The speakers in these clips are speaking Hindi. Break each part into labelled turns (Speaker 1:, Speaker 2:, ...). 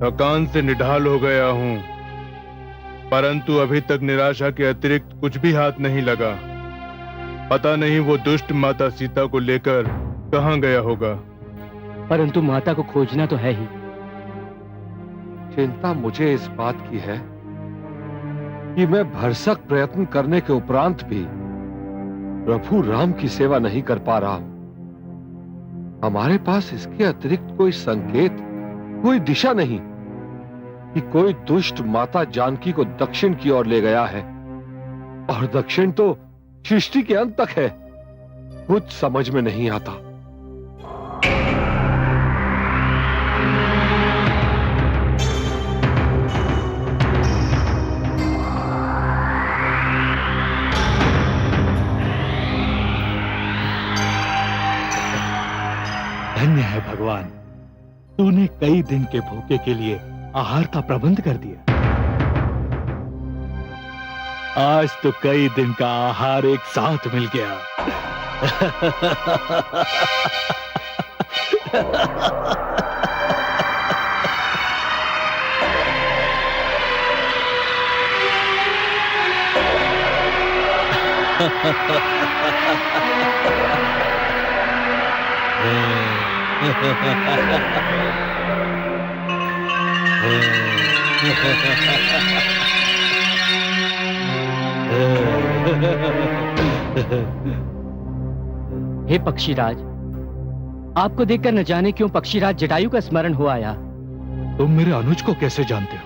Speaker 1: थकान से निढाल हो गया हूँ, परंतु अभी तक निराशा के अतिरिक्त कुछ भी हाथ नहीं लगा। पता नहीं वो दुष्ट माता सीता को लेकर कहाँ गया होगा।
Speaker 2: परंतु माता को खोजना तो है ही।
Speaker 3: चिंता मुझे इस बात की है कि मैं भरसक प्रयत्न करने के उपरांत भी प्रभु राम की सेवा नहीं कर पा रहा हूं। हमारे पास इसके अतिरिक्त कोई संकेत, कोई दिशा नहीं कि कोई दुष्ट माता जानकी को दक्षिण की ओर ले गया है, और दक्षिण तो सृष्टि के अंत तक है। कुछ समझ में नहीं आता।
Speaker 4: धन्य है भगवान, तूने कई दिन के भूखे के लिए आहार का प्रबंध कर दिया। आज तो कई दिन का आहार एक साथ मिल गया।
Speaker 2: हे पक्षीराज, आपको देखकर न जाने क्यों पक्षीराज जटायु का स्मरण हो आया।
Speaker 4: तुम मेरे अनुज को कैसे जानते हो?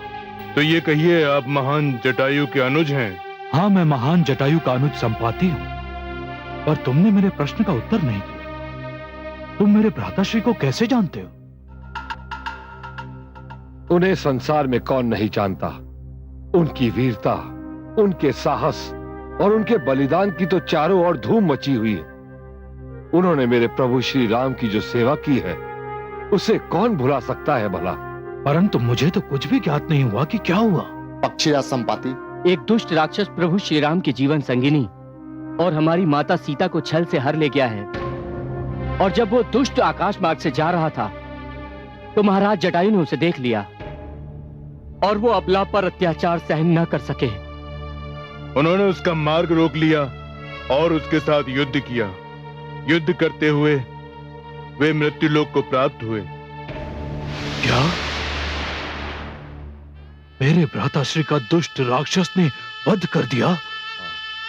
Speaker 1: तो ये कहिए, आप महान जटायु के अनुज हैं?
Speaker 4: हाँ, मैं महान जटायु का अनुज संपाति हूँ, पर तुमने मेरे प्रश्न का उत्तर नहीं दिया। तुम मेरे भ्राताश्री को कैसे जानते हो?
Speaker 3: उन्हें संसार में कौन नहीं जानता। उनकी वीरता, उनके साहस और उनके बलिदान की तो चारों ओर धूम मची हुई है। उन्होंने मेरे प्रभु श्री राम की जो सेवा की है, उसे कौन भुला सकता है भला।
Speaker 4: परंतु मुझे तो कुछ भी ज्ञात नहीं हुआ कि क्या हुआ।
Speaker 5: पक्षीराज संपाति,
Speaker 2: एक दुष्ट राक्षस प्रभु श्री राम की जीवन संगिनी और हमारी माता सीता को छल से हर ले गया है। और जब वो दुष्ट आकाश मार्ग से जा रहा था तो महाराज जटायु ने उसे देख लिया और वो अबला पर अत्याचार सहन न कर सके।
Speaker 1: उन्होंने उसका मार्ग रोक लिया और उसके साथ युद्ध किया। युद्ध करते हुए वे मृत्युलोक को प्राप्त हुए।
Speaker 4: क्या मेरे भ्राताश्री का दुष्ट राक्षस ने वध कर दिया?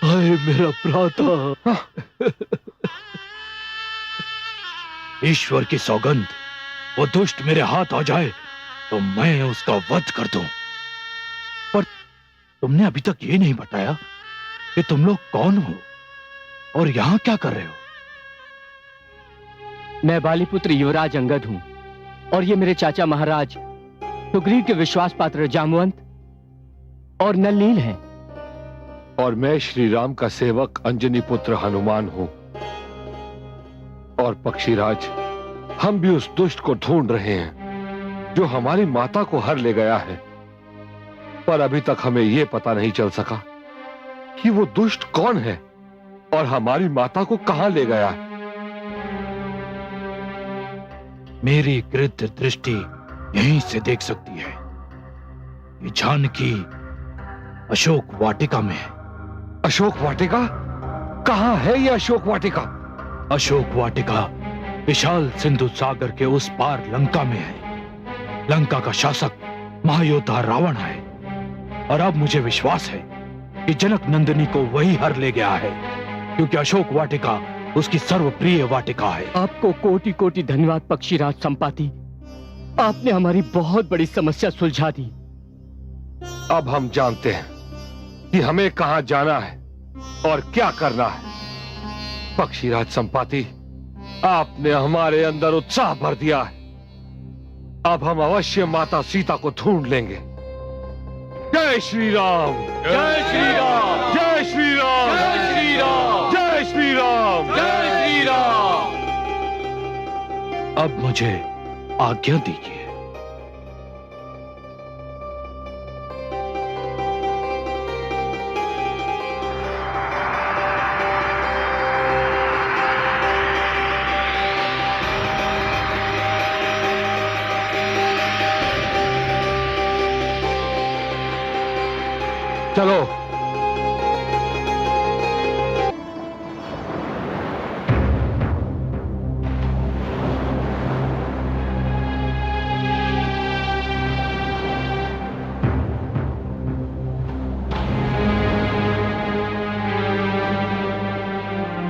Speaker 4: हाय मेरा भ्राता! ईश्वर की सौगंध, वो दुष्ट मेरे हाथ आ जाए तो मैं उसका वध कर दूं। पर तुमने अभी तक ये नहीं बताया कि तुम लोग कौन हो और यहां क्या कर रहे हो?
Speaker 2: मैं बालीपुत्र युवराज अंगद हूं और ये मेरे चाचा महाराज सुग्रीव के विश्वास पात्र जामवंत और नलनील हैं।
Speaker 3: और मैं श्री राम का सेवक अंजनी पुत्र हनुमान हूं। और पक्षीराज, हम भी उस दुष्ट को ढूंढ रहे हैं जो हमारी माता को हर ले गया है, पर अभी तक हमें यह पता नहीं चल सका कि वो दुष्ट कौन है और हमारी माता को कहां ले गया है।
Speaker 4: मेरी गृध्र दृष्टि यहीं से देख सकती है। ये जानकी अशोक वाटिका में है।
Speaker 3: अशोक वाटिका? कहां है ये अशोक वाटिका?
Speaker 4: अशोक वाटिका विशाल सिंधु सागर के उस पार लंका में है। लंका का शासक महायोद्धा रावण है और अब मुझे विश्वास है कि जनक नंदिनी को वही हर ले गया है, क्योंकि अशोक वाटिका उसकी सर्वप्रिय वाटिका है।
Speaker 2: आपको कोटि कोटि धन्यवाद पक्षीराज संपाति, आपने हमारी बहुत बड़ी समस्या सुलझा दी।
Speaker 3: अब हम जानते हैं कि हमें कहां जाना है और क्या करना है। पक्षीराज संपाति, आपने हमारे अंदर उत्साह भर दिया है। अब हम अवश्य माता सीता को ढूंढ लेंगे। जय श्री राम!
Speaker 1: जय श्री राम!
Speaker 3: जय श्री राम!
Speaker 1: जय श्री राम!
Speaker 3: जय श्री राम!
Speaker 1: जय श्री राम!
Speaker 4: अब मुझे आज्ञा दीजिए।
Speaker 3: चलो।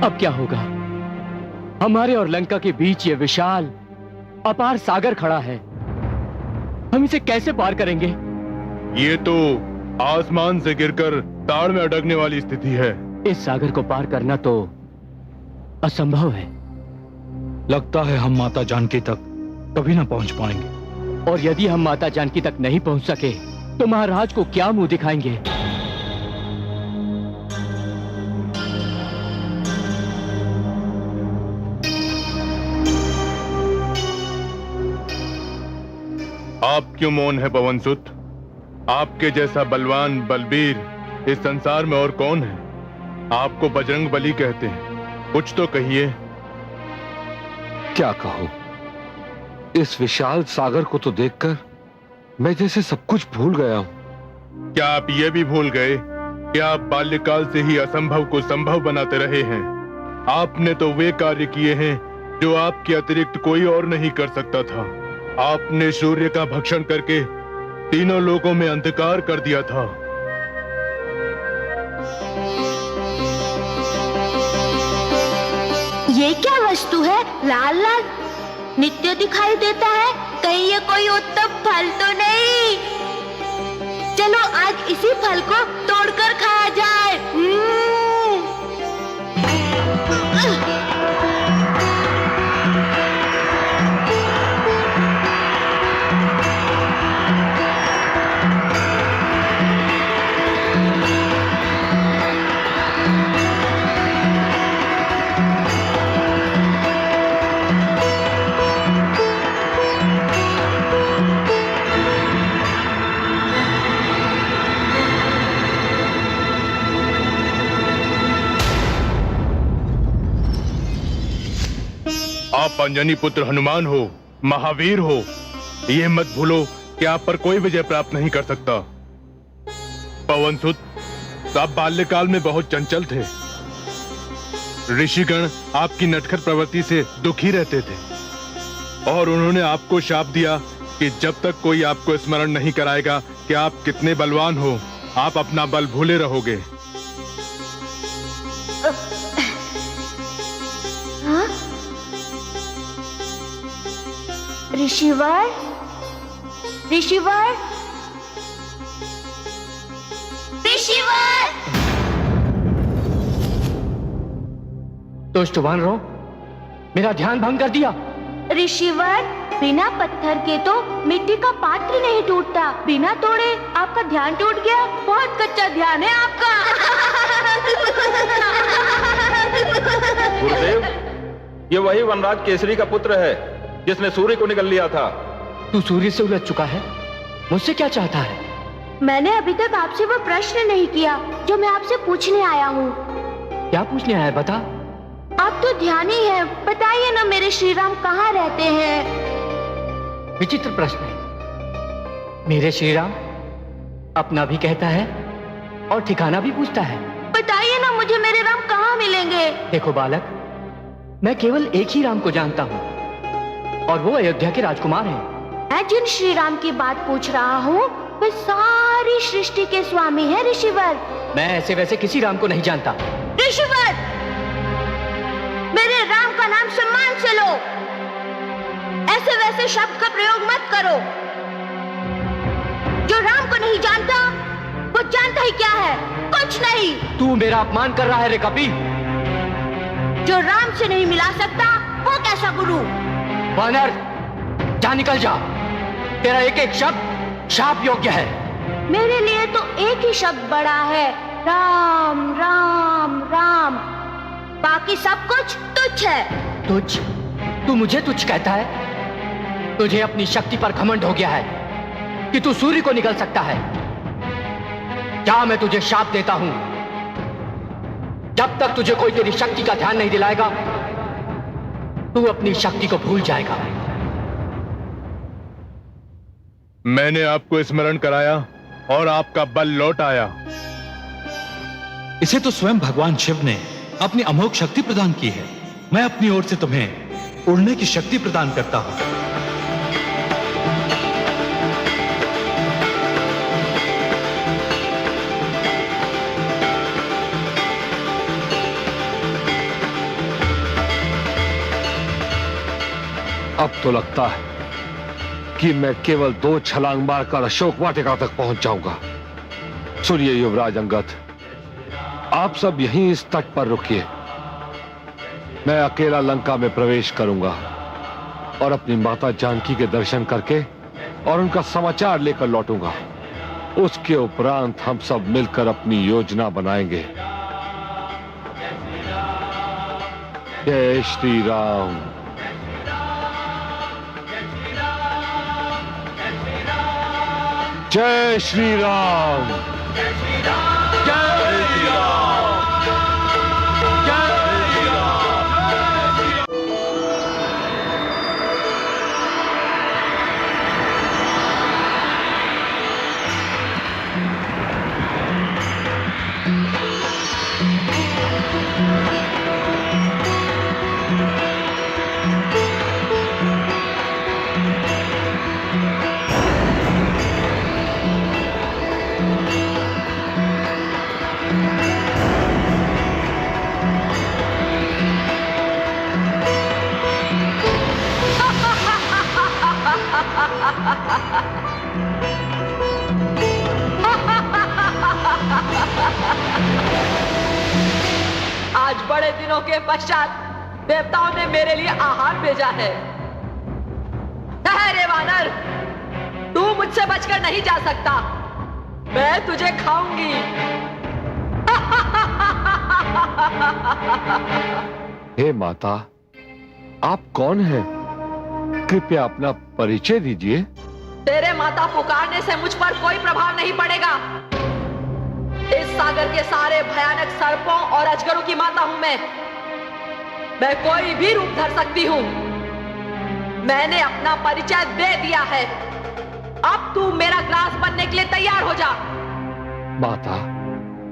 Speaker 2: अब क्या होगा? हमारे और लंका के बीच ये विशाल अपार सागर खड़ा है। हम इसे कैसे पार करेंगे?
Speaker 1: ये तो आसमान से गिरकर ताड़ में अटकने वाली स्थिति है।
Speaker 2: इस सागर को पार करना तो असंभव है।
Speaker 4: लगता है हम माता जानकी तक कभी ना पहुंच पाएंगे।
Speaker 2: और यदि हम माता जानकी तक नहीं पहुंच सके तो महाराज को क्या मुंह दिखाएंगे?
Speaker 1: आप क्यों मौन है पवनसुत? आपके जैसा बलवान बलबीर इस संसार में और कौन है? आपको बजरंग बली कहते हैं, कुछ तो कहिए।
Speaker 3: क्या कहूं? इस विशाल सागर को तो देखकर मैं जैसे सब कुछ भूल गया हूं।
Speaker 1: क्या आप ये भी भूल गए कि आप बाल्यकाल से ही असंभव को संभव बनाते रहे हैं? आपने तो वे कार्य किए हैं जो आपके अतिरिक्त कोई और नहीं कर सकता था। आपने सूर्य का भक्षण करके तीनों लोगों में अंधकार कर दिया था।
Speaker 5: ये क्या वस्तु है? लाल लाल नित्य दिखाई देता है। कहीं ये कोई उत्तम फल तो नहीं? चलो आज इसी फल को तोड़कर खाया जाए।
Speaker 1: आप अंजनी पुत्र हनुमान हो, महावीर हो। ये मत भूलो कि आप पर कोई विजय प्राप्त नहीं कर सकता। पवनसुत, आप बाल्यकाल में बहुत चंचल थे। ऋषिगण आपकी नटखट प्रवृत्ति से दुखी रहते थे और उन्होंने आपको शाप दिया कि जब तक कोई आपको स्मरण नहीं कराएगा कि आप कितने बलवान हो, आप अपना बल भूले रहोगे।
Speaker 5: ऋषिवर, ऋषिवर, ऋषिवर!
Speaker 2: दुष्ट वानरों, मेरा ध्यान भंग कर दिया।
Speaker 5: ऋषिवर, बिना पत्थर के तो मिट्टी का पात्र नहीं टूटता। बिना तोड़े आपका ध्यान टूट गया। बहुत कच्चा ध्यान है आपका।
Speaker 6: गुरुदेव, ये वही वनराज केसरी का पुत्र है जिसने सूर्य को निगल लिया था।
Speaker 2: तू सूर्य से उलझ चुका है। मुझसे क्या चाहता है?
Speaker 5: मैंने अभी तक आपसे वो प्रश्न नहीं किया जो मैं आपसे पूछने आया हूँ।
Speaker 2: क्या पूछने आया है? बता।
Speaker 5: आप तो ध्यानी हैं, बताइए ना मेरे श्री राम कहाँ रहते हैं?
Speaker 2: विचित्र प्रश्न है। मेरे श्री राम अपना भी कहता है और ठिकाना भी पूछता है।
Speaker 5: बताइए ना मुझे मेरे राम कहाँ मिलेंगे?
Speaker 2: देखो बालक, मैं केवल एक ही राम को जानता हूँ और वो अयोध्या के राजकुमार हैं।
Speaker 5: मैं जिन श्री राम की बात पूछ रहा हूँ वे सारी सृष्टि के स्वामी हैं ऋषिवर।
Speaker 2: मैं ऐसे वैसे किसी राम को नहीं जानता।
Speaker 5: ऋषिवर, मेरे राम का नाम सम्मान से लो। ऐसे वैसे शब्द का प्रयोग मत करो। जो राम को नहीं जानता वो जानता ही क्या है? कुछ नहीं।
Speaker 2: तू मेरा अपमान कर रहा है रे कपी।
Speaker 5: जो राम से नहीं मिला सकता वो कैसा गुरु?
Speaker 2: वानर, जा निकल जा। तेरा एक एक शब्द शाप योग्य है।
Speaker 5: मेरे लिए तो एक ही शब्द बड़ा है, राम राम राम। बाकी सब कुछ तुच्छ है।
Speaker 2: तुच्छ? तू मुझे तुच्छ कहता है? तुझे अपनी शक्ति पर घमंड हो गया है कि तू सूर्य को निगल सकता है। क्या मैं तुझे शाप देता हूं, जब तक तुझे कोई तेरी शक्ति का ध्यान नहीं दिलाएगा तू अपनी शक्ति को भूल जाएगा।
Speaker 1: मैंने आपको स्मरण कराया और आपका बल लौट आया।
Speaker 4: इसे तो स्वयं भगवान शिव ने अपनी अमोघ शक्ति प्रदान की है। मैं अपनी ओर से तुम्हें उड़ने की शक्ति प्रदान करता हूं।
Speaker 3: अब तो लगता है कि मैं केवल 2 छलांग मारकर अशोक वाटिका तक पहुंच जाऊंगा। सुनिए युवराज अंगद, आप सब यहीं इस तट पर रुकिए। मैं अकेला लंका में प्रवेश करूंगा और अपनी माता जानकी के दर्शन करके और उनका समाचार लेकर लौटूंगा। उसके उपरांत हम सब मिलकर अपनी योजना बनाएंगे। जय श्री राम। जय श्री राम। जय श्री राम। जय श्री राम। जय श्री राम।
Speaker 7: आज बड़े दिनों के पश्चात देवताओं ने मेरे लिए आहार भेजा है। ठहरे वानर, तू मुझसे बचकर नहीं जा सकता। मैं तुझे खाऊंगी।
Speaker 3: हे माता, आप कौन हैं? कृपया अपना परिचय दीजिए।
Speaker 7: तेरे माता पुकारने से मुझ पर कोई प्रभाव नहीं पड़ेगा। इस सागर के सारे भयानक सर्पों और अजगरों की माता हूं मैं कोई भी रूप धर सकती हूं। मैंने अपना परिचय दे दिया है। अब तू मेरा ग्रास बनने के लिए तैयार हो जा।
Speaker 3: माता,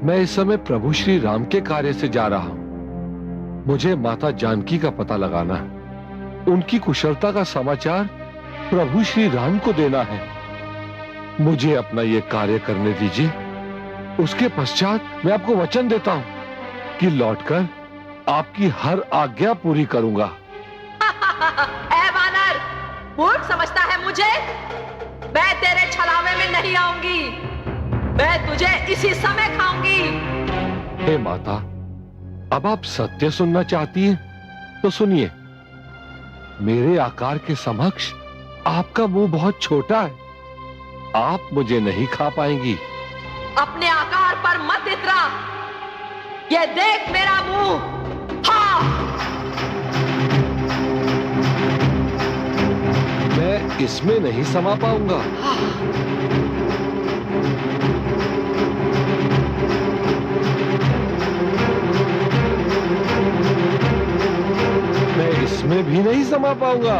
Speaker 3: मैं इस समय प्रभु श्री राम के कार्य से जा रहा हूं। मुझे माता जानकी का पता लगाना है। उनकी कुशलता का समाचार प्रभु श्री राम को देना है। मुझे अपना यह कार्य करने दीजिए। उसके पश्चात मैं आपको वचन देता हूं कि लौटकर आपकी हर आज्ञा पूरी करूंगा।
Speaker 7: ऐ वानर, मूर्ख समझता है मुझे? मैं तेरे छलावे में नहीं आऊंगी। मैं तुझे इसी समय खाऊंगी।
Speaker 3: हे माता, अब आप सत्य सुनना चाहती हैं तो सुनिए। मेरे आकार के समक्ष आपका मुंह बहुत छोटा है। आप मुझे नहीं खा पाएंगी।
Speaker 7: अपने आकार पर मत इतरा। ये देख मेरा मुंह। हाँ,
Speaker 3: मैं इसमें नहीं समा पाऊंगा। मैं इसमें भी नहीं समा पाऊंगा।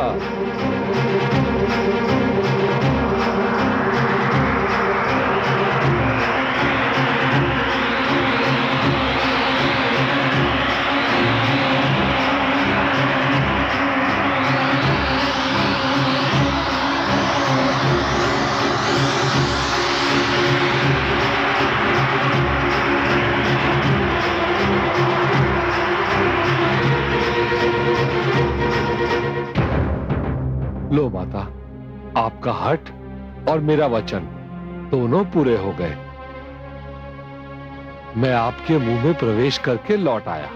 Speaker 3: लो माता, आपका हठ और मेरा वचन दोनों पूरे हो गए। मैं आपके मुंह में प्रवेश करके लौट आया।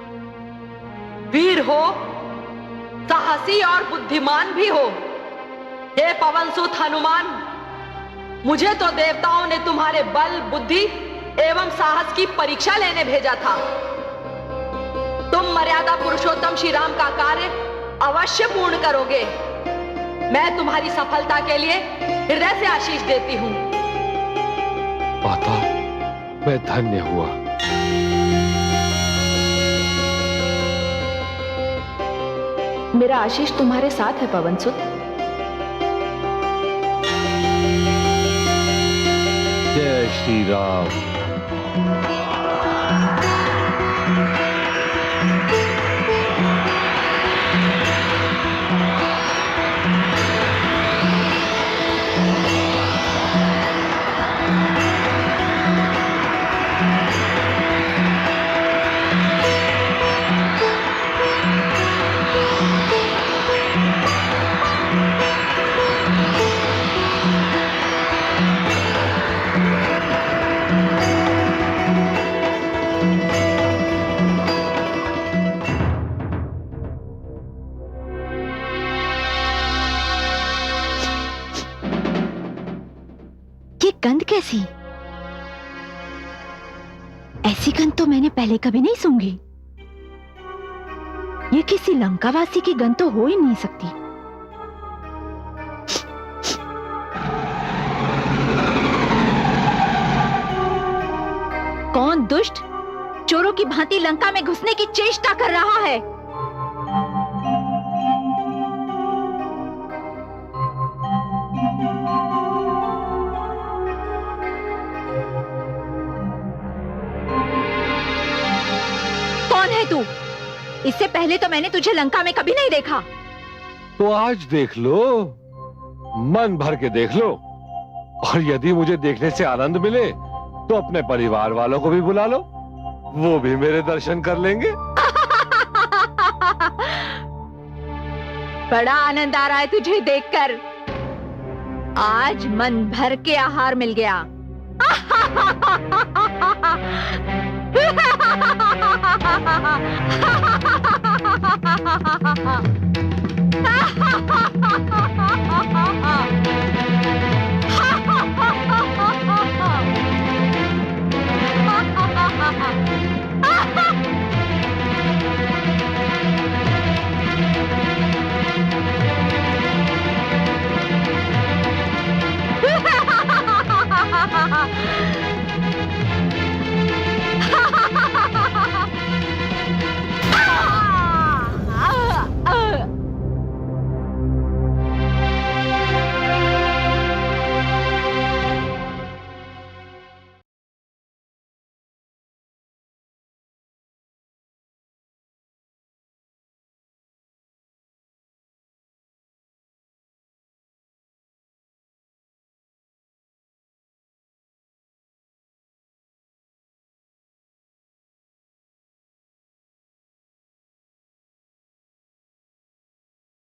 Speaker 7: वीर हो, साहसी और बुद्धिमान भी हो। हे पवनसुत हनुमान, मुझे तो देवताओं ने तुम्हारे बल, बुद्धि एवं साहस की परीक्षा लेने भेजा था। तुम मर्यादा पुरुषोत्तम श्री राम का कार्य अवश्य पूर्ण करोगे। मैं तुम्हारी सफलता के लिए हृदय से आशीष देती हूं।
Speaker 3: माता, मैं धन्य हुआ।
Speaker 8: मेरा आशीष तुम्हारे साथ है पवनसुत।
Speaker 3: जय श्री राम।
Speaker 5: गंध कैसी? ऐसी गंध तो मैंने पहले कभी नहीं सूंघी। ये किसी लंकावासी की गंध तो हो ही नहीं सकती। कौन दुष्ट चोरों की भांति लंका में घुसने की चेष्टा कर रहा है? कौन है तू? इससे पहले तो मैंने तुझे लंका में कभी नहीं देखा।
Speaker 3: तो आज देख लो, मन भर के देख लो, और यदि मुझे देखने से आनंद मिले तो अपने परिवार वालों को भी बुला लो, वो भी मेरे दर्शन कर लेंगे।
Speaker 5: बड़ा आनंद आ रहा है तुझे देखकर। आज मन भर के आहार मिल गया।